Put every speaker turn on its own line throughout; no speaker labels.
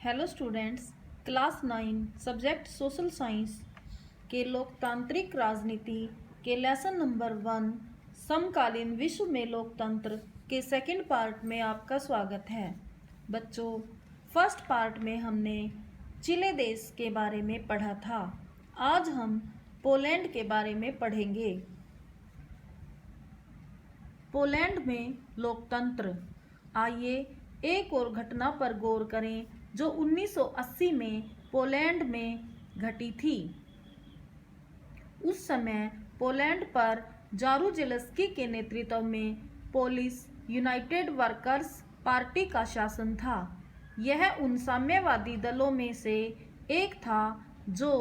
Hello students, class 9 subject social science के लोकतांत्रिक राजनीति के लेसन नंबर 1 समकालीन विश्व में लोकतंत्र के सेकंड पार्ट में आपका स्वागत है। बच्चों, फर्स्ट पार्ट में हमने चिले देश के बारे में पढ़ा था। आज हम पोलैंड के बारे में पढ़ेंगे। पोलैंड में लोकतंत्र। आइए एक और घटना पर गौर करें जो 1980 में पोलैंड में घटी थी। उस समय पोलैंड पर जारुजेलस्की के नेतृत्व में पोलिश यूनाइटेड वर्कर्स पार्टी का शासन था। यह उन साम्यवादी दलों में से एक था जो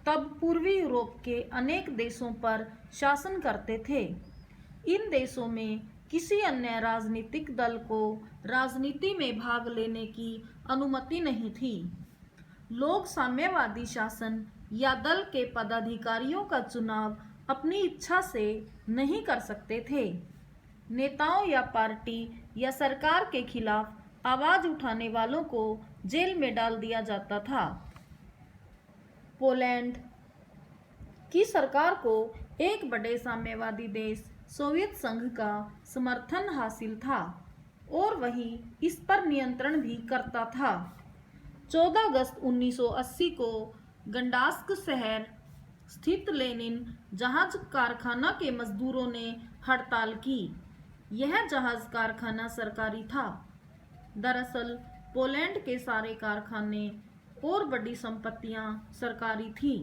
तब पूर्वी यूरोप के अनेक देशों पर शासन करते थे। इन देशों में किसी अन्य राजनीतिक दल को राजनीति में भाग लेने की अनुमति नहीं थी। लोग साम्यवादी शासन या दल के पदाधिकारियों का चुनाव अपनी इच्छा से नहीं कर सकते थे। नेताओं या पार्टी या सरकार के खिलाफ आवाज उठाने वालों को जेल में डाल दिया जाता था। पोलैंड की सरकार को एक बड़े साम्यवादी देश सोवियत संघ का समर्थन हासिल था और वही इस पर नियंत्रण भी करता था। 14 अगस्त 1980 को गंडास्क शहर स्थित लेनिन जहाज कारखाना के मजदूरों ने हड़ताल की। यह जहाज कारखाना सरकारी था। दरअसल पोलैंड के सारे कारखाने और बड़ी संपत्तियां सरकारी थी।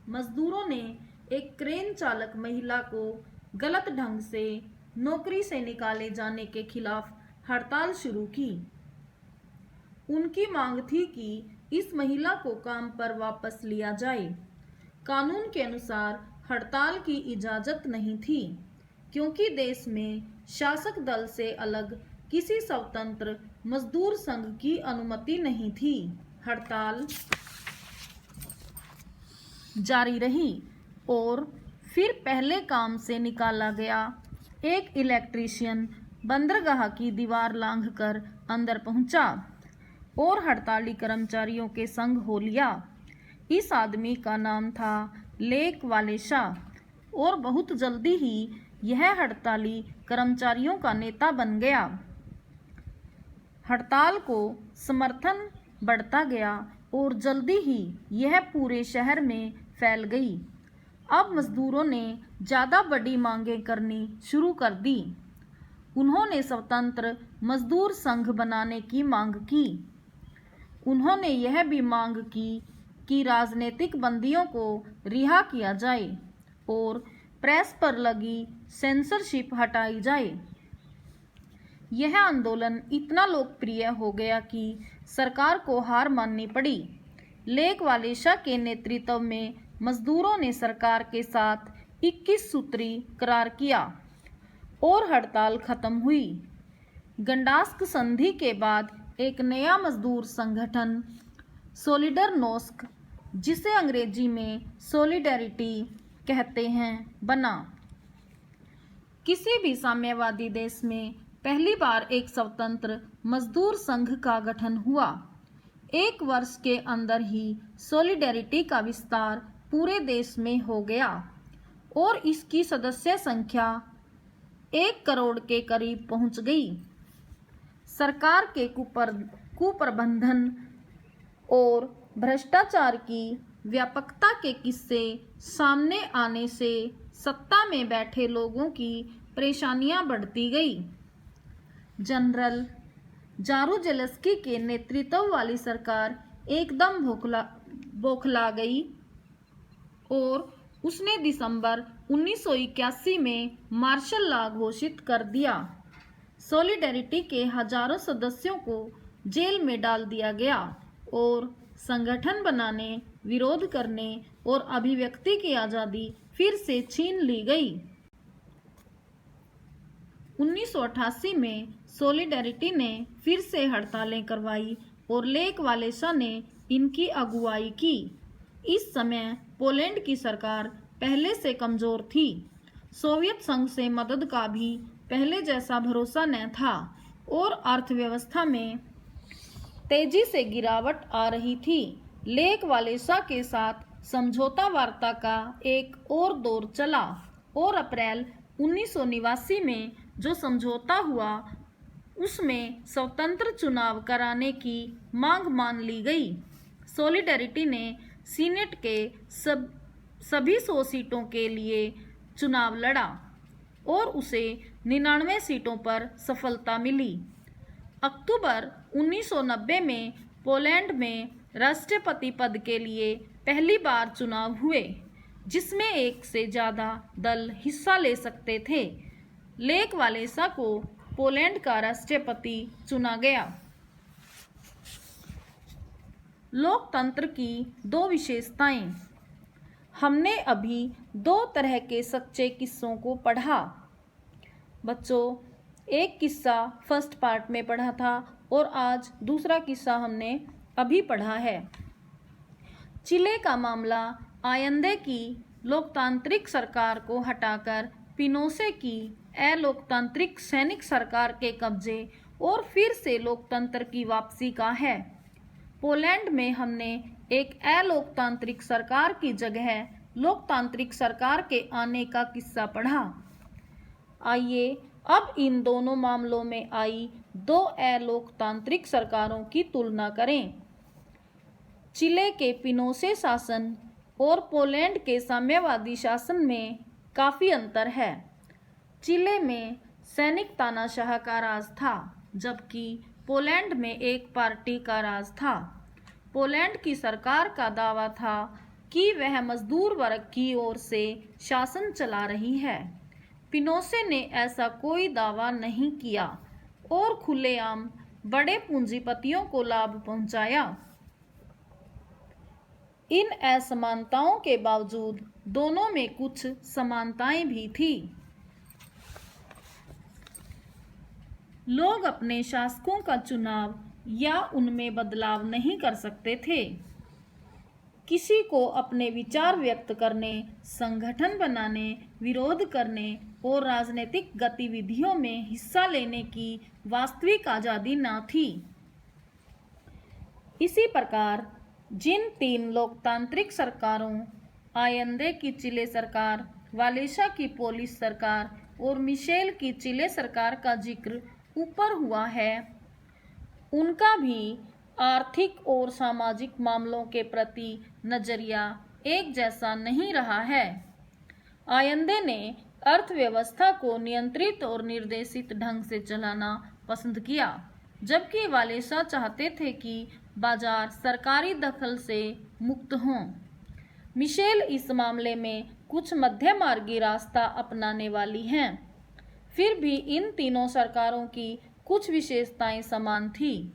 मजदूरों ने एक क्रेन चालक महिला को गलत ढंग से नौकरी से निकाले जाने के खिलाफ हड़ताल शुरू की। उनकी मांग थी कि इस महिला को काम पर वापस लिया जाए। कानून के अनुसार हड़ताल की इजाजत नहीं थी क्योंकि देश में शासक दल से अलग किसी स्वतंत्र मजदूर संघ की अनुमति नहीं थी। हड़ताल जारी रही और फिर पहले काम से निकाला गया एक इलेक्ट्रीशियन बंदरगाह की दीवार लांघकर अंदर पहुंचा और हड़ताली कर्मचारियों के संग हो लिया। इस आदमी का नाम था लेक वालेशा और बहुत जल्दी ही यह हड़ताली कर्मचारियों का नेता बन गया। हड़ताल को समर्थन बढ़ता गया और जल्दी ही यह पूरे शहर में फैल गई। अब मजदूरों ने ज़्यादा बड़ी मांगें करनी शुरू कर दी। उन्होंने स्वतंत्र मजदूर संघ बनाने की मांग की। उन्होंने यह भी मांग की कि राजनीतिक बंदियों को रिहा किया जाए और प्रेस पर लगी सेंसरशिप हटाई जाए। यह आंदोलन इतना लोकप्रिय हो गया कि सरकार को हार माननी पड़ी। लेक वालेशा के नेतृत्व में मजदूरों ने सरकार के साथ 21 सूत्री करार किया और हड़ताल खत्म हुई। गंडास्क संधि के बाद एक नया मजदूर संगठन सोलिडरनोस्क, जिसे अंग्रेजी में सॉलिडेरिटी कहते हैं, बना। किसी भी साम्यवादी देश में पहली बार एक स्वतंत्र मजदूर संघ का गठन हुआ। एक वर्ष के अंदर ही सॉलिडेरिटी का विस्तार पूरे देश में हो गया और इसकी सदस्य संख्या 1 करोड़ के करीब पहुंच गई। सरकार के कुप्रबंधन और भ्रष्टाचार की व्यापकता के किस्से सामने आने से सत्ता में बैठे लोगों की परेशानियां बढ़ती गई। जनरल जारुजेलस्की के नेतृत्व वाली सरकार एकदम बौखला गई और उसने दिसंबर 1981 में मार्शल लॉ घोषित कर दिया। सॉलिडेरिटी के हजारों सदस्यों को जेल में डाल दिया गया और संगठन बनाने, विरोध करने और अभिव्यक्ति की आज़ादी फिर से छीन ली गई। 1988 में सॉलिडेरिटी ने फिर से हड़तालें करवाई और लेक वालेशा ने इनकी अगुवाई की। इस समय पोलैंड की सरकार पहले से कमजोर थी। सोवियत संघ से मदद का भी पहले जैसा भरोसा न था और अर्थव्यवस्था में तेजी से गिरावट आ रही थी। लेक वालेसा के साथ समझौता वार्ता का एक और दौर चला और अप्रैल 1989 में जो समझौता हुआ उसमें स्वतंत्र चुनाव कराने की मांग मान ली गई। सॉलिडेरिटी ने सीनेट के सभी 100 सीटों के लिए चुनाव लड़ा और उसे 99 सीटों पर सफलता मिली। अक्टूबर 1990 में पोलैंड में राष्ट्रपति पद के लिए पहली बार चुनाव हुए, जिसमें एक से ज़्यादा दल हिस्सा ले सकते थे। लेक वालेसा को पोलैंड का राष्ट्रपति चुना गया। लोकतंत्र की दो विशेषताएं। हमने अभी दो तरह के सच्चे किस्सों को पढ़ा। बच्चों, एक किस्सा फर्स्ट पार्ट में पढ़ा था और आज दूसरा किस्सा हमने अभी पढ़ा है। चिले का मामला आयंदे की लोकतांत्रिक सरकार को हटाकर पिनोसे की अलोकतांत्रिक सैनिक सरकार के कब्जे और फिर से लोकतंत्र की वापसी का है। पोलैंड में हमने एक अलोकतांत्रिक सरकार की जगह लोकतांत्रिक सरकार के आने का किस्सा पढ़ा। आइए अब इन दोनों मामलों में आई दो अलोकतांत्रिक सरकारों की तुलना करें। चिले के पिनोसे शासन और पोलैंड के साम्यवादी शासन में काफ़ी अंतर है। चिले में सैनिक तानाशाह का राज था, जबकि पोलैंड में एक पार्टी का राज था। पोलैंड की सरकार का दावा था कि वह मजदूर वर्ग की ओर से शासन चला रही है। पिनोसे ने ऐसा कोई दावा नहीं किया और खुलेआम बड़े पूंजीपतियों को लाभ पहुंचाया। इन असमानताओं के बावजूद दोनों में कुछ समानताएं भी थी। लोग अपने शासकों का चुनाव या उनमें बदलाव नहीं कर सकते थे। किसी को अपने विचार व्यक्त करने, संगठन बनाने, विरोध करने और राजनीतिक गतिविधियों में हिस्सा लेने की वास्तविक आज़ादी न थी। इसी प्रकार जिन तीन लोकतांत्रिक सरकारों, आयंदे की चिले सरकार, वालेसा की पोलिश सरकार और मिशेल की चिले सरकार का जिक्र ऊपर हुआ है, उनका भी आर्थिक और सामाजिक मामलों के प्रति नजरिया एक जैसा नहीं रहा है। आयंदे ने अर्थव्यवस्था को नियंत्रित और निर्देशित ढंग से चलाना पसंद किया, जबकि वालेसा चाहते थे कि बाजार सरकारी दखल से मुक्त हों। मिशेल इस मामले में कुछ मध्यमार्गी रास्ता अपनाने वाली हैं। फिर भी इन तीनों सरकारों की कुछ विशेषताएं समान थी।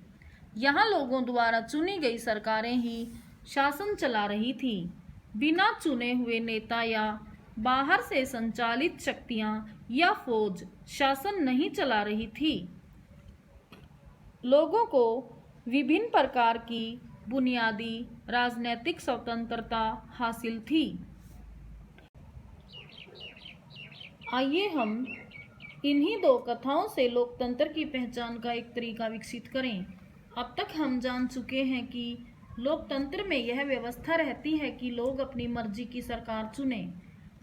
यहाँ लोगों द्वारा चुनी गई सरकारें ही शासन चला रही थी। बिना चुने हुए नेता या बाहर से संचालित शक्तियां या फौज शासन नहीं चला रही थी। लोगों को विभिन्न प्रकार की बुनियादी राजनीतिक स्वतंत्रता हासिल थी। आइए हम इन्हीं दो कथाओं से लोकतंत्र की पहचान का एक तरीका विकसित करें। अब तक हम जान चुके हैं कि लोकतंत्र में यह व्यवस्था रहती है कि लोग अपनी मर्जी की सरकार चुनें।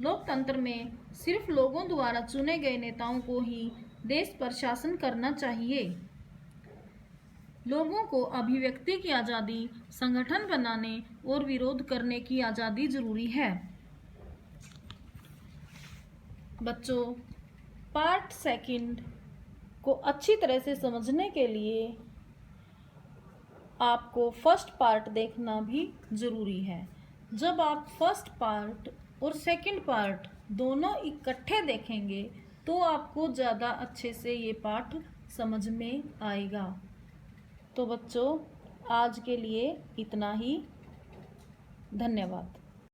लोकतंत्र में सिर्फ लोगों द्वारा चुने गए नेताओं को ही देश पर शासन करना चाहिए। लोगों को अभिव्यक्ति की आज़ादी, संगठन बनाने और विरोध करने की आज़ादी जरूरी है। बच्चों, पार्ट सेकंड को अच्छी तरह से समझने के लिए आपको फर्स्ट पार्ट देखना भी ज़रूरी है। जब आप फर्स्ट पार्ट और सेकंड पार्ट दोनों इकट्ठे देखेंगे तो आपको ज़्यादा अच्छे से ये पाठ समझ में आएगा। तो बच्चों, आज के लिए इतना ही। धन्यवाद।